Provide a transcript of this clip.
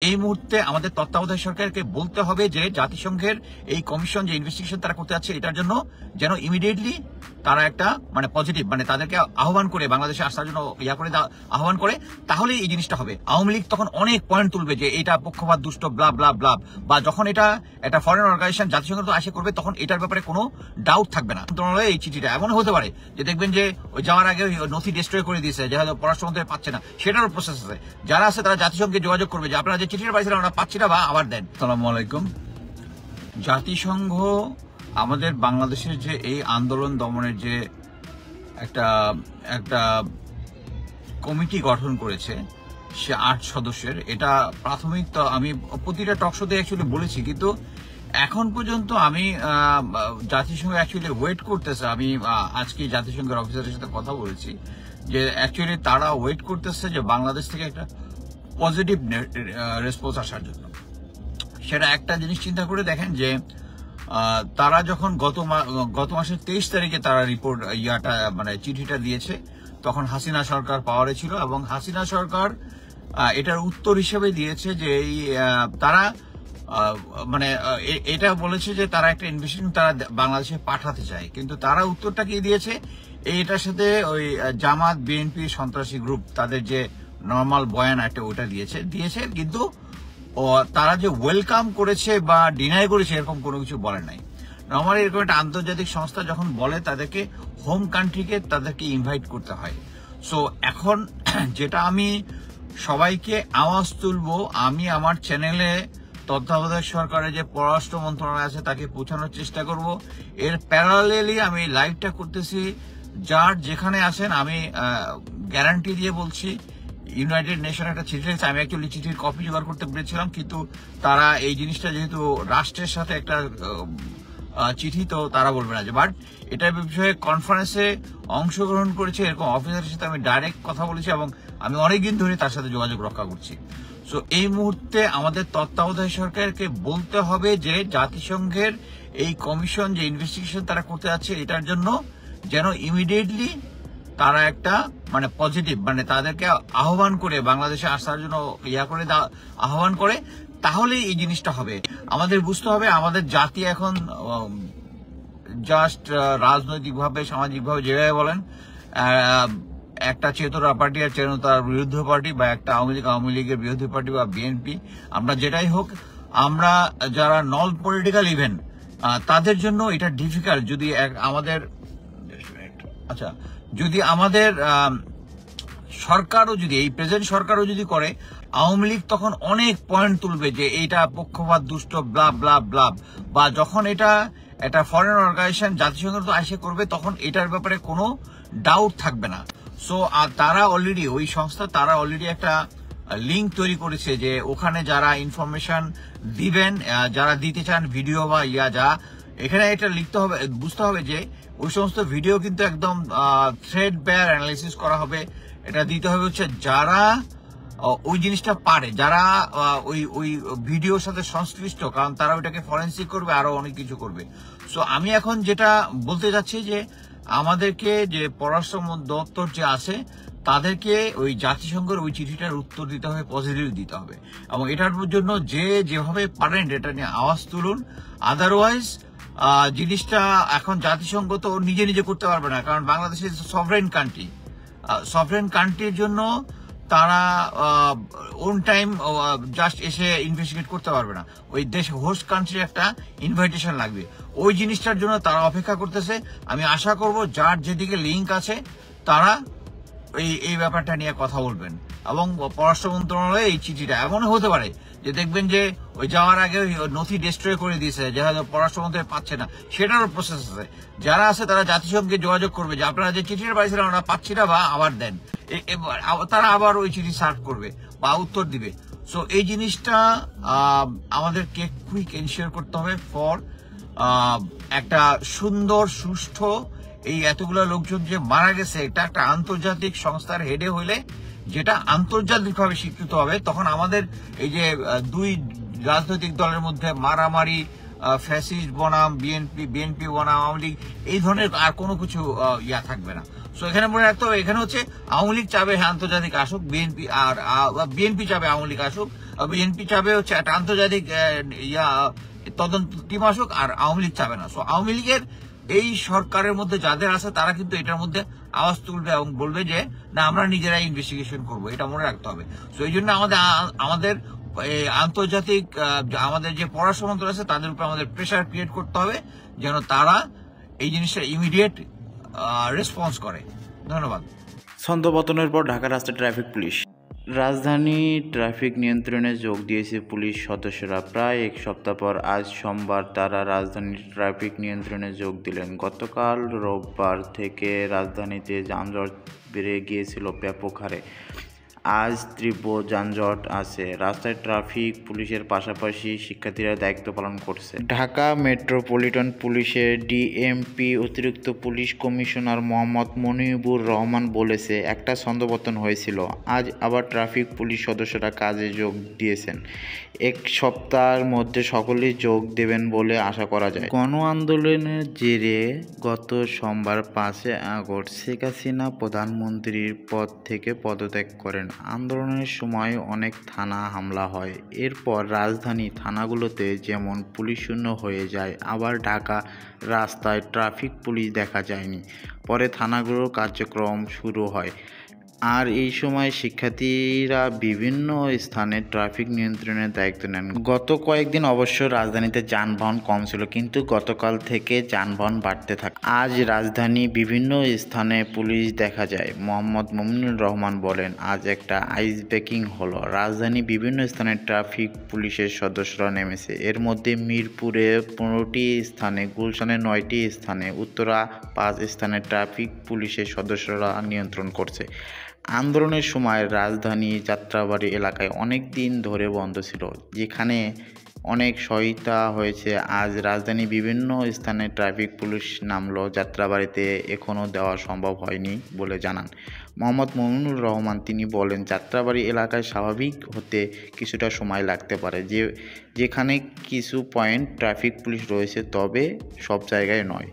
এই মুহূর্তে আমাদের তত্ত্বাবধায়ক সরকারকে বলতে হবে যে জাতিসংঘের এই কমিশন যে ইনভেস্টিগেশন তারা করতে যাচ্ছে এটার জন্য যেন ইমিডিয়েটলি তারা একটা পজিটিভ তাদেরকে আহ্বান করে বাংলাদেশে আসার জন্য আহ্বান করে, তাহলে এই জিনিসটা হবে। আওয়ামী লীগ তখন অনেক পয়েন্ট তুলবে যে এটা পক্ষপাত দুষ্ট ব্লা ব্লা ব্লা, বা যখন এটা একটা ফরেন অর্গানাইজেশন জাতিসংঘ তো আসে করবে তখন এটার ব্যাপারে কোনো ডাউট থাকবে না। মন্ত্রণালয়ে এই চিঠিটা এমন হতে পারে যে দেখবেন যে ওই যাওয়ার আগে নথি ডিস্ট্রয় করে দিয়েছে, যে হয়তো পররাষ্ট্রমন্ত্রী পাচ্ছে না, সেটারও প্রসেস আছে। যারা আছে তারা জাতিসংঘে যোগাযোগ করবে যে আপনারা যে চিঠিটা পাইছিলেন আমরা পাচ্ছি না, বা আবার দেন। আসসালামু আলাইকুম। জাতিসংঘ আমাদের বাংলাদেশের যে এই আন্দোলন দমনের যে একটা কমিটি গঠন করেছে, সে 8 সদস্যের, এটা প্রাথমিক তো আমি প্রতিটা টকশোতে অ্যাকচুয়ালি বলেছি, কিন্তু এখন পর্যন্ত আমি জাতিসংঘ অ্যাকচুয়ালি ওয়েট করতেছে। আমি আজকে জাতিসংঘের অফিসারের সাথে কথা বলেছি যে অ্যাকচুয়ালি তারা ওয়েট করতেছে যে বাংলাদেশ থেকে একটা পজিটিভ রেসপন্স আসার জন্য। সেটা একটা জিনিস চিন্তা করে দেখেন যে তারা যখন গত মাসের 23 তারিখে তারা রিপোর্ট চিঠিটা দিয়েছে, তখন হাসিনা সরকার পাওয়ারে ছিল, এবং হাসিনা সরকার এটার উত্তর হিসেবে দিয়েছে যে তারা এটা বলেছে যে তারা একটা ইনভেস্টিগেশন তারা বাংলাদেশে পাঠাতে চায়, কিন্তু তারা উত্তরটা কি দিয়েছে, এটার সাথে ওই জামাত বিএনপি সন্ত্রাসী গ্রুপ তাদের যে নর্মাল বয়ান একটা ওটা দিয়েছে, কিন্তু তারা যে ওয়েলকাম করেছে বা ডিনাই করেছে এরকম কোনো কিছু বলে নাই। নর্মালি এরকম একটা আন্তর্জাতিক সংস্থা যখন বলে তাদেরকে হোম কান্ট্রিকে তাদেরকে ইনভাইট করতে হয়। সো এখন যেটা আমি সবাইকে আওয়াজ তুলবো, আমি আমার চ্যানেলে তত্ত্বাবধায়ক সরকারের যে পররাষ্ট্র মন্ত্রণালয় আছে তাকে পৌঁছানোর চেষ্টা করব। এর প্যারালেলি আমি লাইভটা করতেছি, যার যেখানে আছেন আমি গ্যারান্টি দিয়ে বলছি ইউনাইটেড নেশন একটা চিঠি লিখেছে। আমি অ্যাকচুয়ালি চিঠির কপি জোগাড় করতে পেরেছিলাম, কিন্তু তারা এই জিনিসটা যেহেতু রাষ্ট্রের সাথে একটা চিঠি, তো তারা বলবে না যে, বাট এটার বিষয়ে কনফারেন্সে অংশগ্রহণ করেছে এরকম অফিসারের সাথে আমি ডাইরেক্ট কথা বলেছি, এবং আমি অনেকদিন ধরে তার সাথে যোগাযোগ রক্ষা করছি। সো এই মুহূর্তে আমাদের তত্ত্বাবধায়ক সরকারকে বলতে হবে যে জাতিসংঘের এই কমিশন যে ইনভেস্টিগেশন তারা করতে যাচ্ছে এটার জন্য যেন ইমিডিয়েটলি তারা একটা পজিটিভ তাদেরকে আহ্বান করে বাংলাদেশে আসার জন্য আহ্বান করে, তাহলে এই জিনিসটা হবে। আমাদের বুঝতে হবে আমাদের জাতি এখন জাস্ট রাজনৈতিকভাবে সামাজিকভাবে যেভাবে বলেন একটা চেতনা পার্টি আর চেতনার বিরুদ্ধে পার্টি, বা একটা আওয়ামী লীগের বিরোধী পার্টি বা বিএনপি, আমরা যেটাই হোক, আমরা যারা নন পলিটিক্যাল ইভেন্ট তাদের জন্য এটা ডিফিকাল্ট। যদি আমাদের সরকারও যদি এই প্রেজেন্ট সরকারও যদি করে, আওয়ামী লীগ তখন অনেক পয়েন্ট তুলবে যে এটা পক্ষপাত দুষ্ট ব্লা ব্লা ব্লা, বা যখন এটা একটা ফরেন অর্গানাইজেশন জাতিসংঘ তো আসে করবে তখন এটার ব্যাপারে কোনো ডাউট থাকবে না। সো তারা অলরেডি ওই সংস্থা তারা অলরেডি একটা লিঙ্ক তৈরি করেছে যে ওখানে যারা ইনফরমেশন দিবেন, যারা দিতে চান ভিডিও বা এখানে এটা লিখতে হবে, বুঝতে হবে যে ওই সমস্ত ভিডিও কিন্তু একদম থ্রেড বেয়ার অ্যানালিসিস করা হবে। এটা দিতে হবে হচ্ছে যারা ওই জিনিসটা পারে, যারা ওই ভিডিওর সাথে সংশ্লিষ্ট, কারণ তারা ওইটাকে ফরেন্সিক করবে, আরো অনেক কিছু করবে। সো আমি এখন যেটা বলতে যাচ্ছি যে আমাদেরকে যে পররাষ্ট্র দপ্তর যে আছে তাদেরকে ওই জাতিসংঘের ওই চিঠিটার উত্তর দিতে হবে, পজিটিভ দিতে হবে, এবং এটার জন্য যেভাবে পারেন এটা নিয়ে আওয়াজ তুলুন। আদারওয়াইজ জিনিসটা এখন জাতিসংঘ তো নিজে করতে পারবে না, কারণ বাংলাদেশ ইজ সভরেন কান্ট্রির জন্য তারা ওন টাইম জাস্ট এসে ইনভেস্টিগেট করতে পারবে না। ওই দেশ হোস্ট কান্ট্রির একটা ইনভাইটেশন লাগবে, ওই জিনিসটার জন্য তারা অপেক্ষা করতেছে। আমি আশা করব যার যেদিকে লিঙ্ক আছে তারা এই ব্যাপারটা নিয়ে কথা বলবেন, এবং পররাষ্ট্র মন্ত্রণালয়ে এই চিঠিটা এমন হতে পারে যে দেখবেন যে ওই যাওয়ার আগে নথি ডিস্ট্রয় করে দিয়েছে, যে হয়তো পররাষ্ট্রমন্ত্রী পাচ্ছে না, সেটারও প্রসেস আছে। যারা আছে তারা জাতিসংঘে যোগাযোগ করবে যে আপনারা যে চিঠিটা পাইছিলেন আমরা পাচ্ছি না, বা আবার দেন। তারা আবার ওই চিঠি সার্ভ করবে বা উত্তর দিবে। সো এই জিনিসটা আমাদেরকে কুইক এনশিওর করতে হবে ফর একটা সুন্দর সুষ্ঠু এই এতগুলো লোকজন যে মারা গেছে, এটা একটা আন্তর্জাতিক সংস্থার হেডে হইলে যেটা আন্তর্জাতিকভাবে স্বীকৃত হবে, তখন আমাদের এই যে দুই রাজনৈতিক দলের মধ্যে মারামারি, ফ্যাসিস্ট বনাম বিএনপি বনাম আওয়ামী লীগ, এই ধরনের আর কোনো কিছু থাকবে না। সো এখানে মনে রাখতে হবে, এখানে হচ্ছে আওয়ামী লীগ চাবে আন্তর্জাতিক আসুক, বিএনপি চাবে আওয়ামী লীগ আসুক, বিএনপি চাবে হচ্ছে একটা আন্তর্জাতিক তদন্ত টিম আসুক, আর আওয়ামী লীগ চাবে না। সো আওয়ামী লীগের এই সরকারের মধ্যে যাদের আছে তারা কিন্তু এটার মধ্যে আওয়াজ তুলবে এবং বলবে যে না, আমরা নিজেরাই ইনভেস্টিগেশন করবো, এটা মনে রাখতে হবে। সো এই জন্য আমাদের আন্তর্জাতিক আমাদের যে পররাষ্ট্র মন্ত্রক আছে তাদের উপর আমাদের প্রেশার ক্রিয়েট করতে হবে যেন তারা এই জিনিসটা ইমিডিয়েট রেসপন্স করে। ধন্যবাদ। ছন্দপতনের পর ঢাকা রাস্তায় ট্রাফিক পুলিশ। রাজধানী ট্রাফিক নিয়ন্ত্রণে যোগ দিয়েছে পুলিশ সদস্যরা। প্রায় এক সপ্তাহ পর আজ সোমবার তারা রাজধানীর ট্রাফিক নিয়ন্ত্রণে যোগ দিলেন। গতকাল রোববার থেকে রাজধানীতে যানজট বেড়ে গিয়েছিল ব্যাপক হারে। আজ তীব্র যানজট আছে। রাস্তায় ট্রাফিক পুলিশের পাশাপাশি শিক্ষার্থীরা দায়িত্ব পালন করছে। ঢাকা মেট্রোপলিটন পুলিশের ডিএমপি অতিরিক্ত পুলিশ কমিশনার মোহাম্মদ মনিবুর রহমান বলেছে, একটা ছন্দপতন হয়েছিল। আজ আবার ট্রাফিক পুলিশ সদস্যরা কাজে যোগ দিয়েছেন। এক সপ্তাহের মধ্যে সকলেই যোগ দেবেন বলে আশা করা যায়। গণ আন্দোলনের জেরে গত সোমবার 5 আগস্ট শেখ হাসিনা প্রধানমন্ত্রীর পদ থেকে পদত্যাগ করেন। আন্দোলনের সময় অনেক থানা হামলা হয়। এরপর রাজধানী থানাগুলোতে যেমন পুলিশ শূন্য হয়ে যায়, আবার ঢাকা রাস্তায় ট্রাফিক পুলিশ দেখা যায়নি। পরে থানাগুলোর কার্যক্রম শুরু হয়। আর এই সময় শিক্ষার্থীরা বিভিন্ন স্থানে ট্রাফিক নিয়ন্ত্রণের দায়িত্ব নেন। গত কয়েকদিন অবশ্য রাজধানীতে যানবাহন কম ছিল, কিন্তু গতকাল থেকে যানবাহন বাড়তে থাকে। আজ রাজধানী বিভিন্ন স্থানে পুলিশ দেখা যায়। মোহাম্মদ মমিনুর রহমান বলেন, আজ একটা আইস ব্রেকিং হলো। রাজধানী বিভিন্ন স্থানে ট্রাফিক পুলিশের সদস্যরা নেমেছে। এর মধ্যে মিরপুরে 15টি স্থানে, গুলশানে 9টি স্থানে, উত্তরা 5 স্থানে ট্রাফিক পুলিশের সদস্যরা নিয়ন্ত্রণ করছে। আন্দোলনের সময় রাজধানী যাত্রাবাড়ি এলাকায় অনেক দিন ধরে বন্ধ ছিল, যেখানে অনেক সহায়তা হয়েছে। আজ রাজধানী বিভিন্ন স্থানে ট্রাফিক পুলিশ নামলো। যাত্রাবাড়িতে এখনও দেওয়া সম্ভব হয়নি বলে জানান মোহাম্মদ মমিনুর রহমান। তিনি বলেন, যাত্রাবাড়ি এলাকায় স্বাভাবিক হতে কিছুটা সময় লাগতে পারে, যেখানে কিছু পয়েন্ট ট্রাফিক পুলিশ রয়েছে, তবে সব জায়গায় নয়।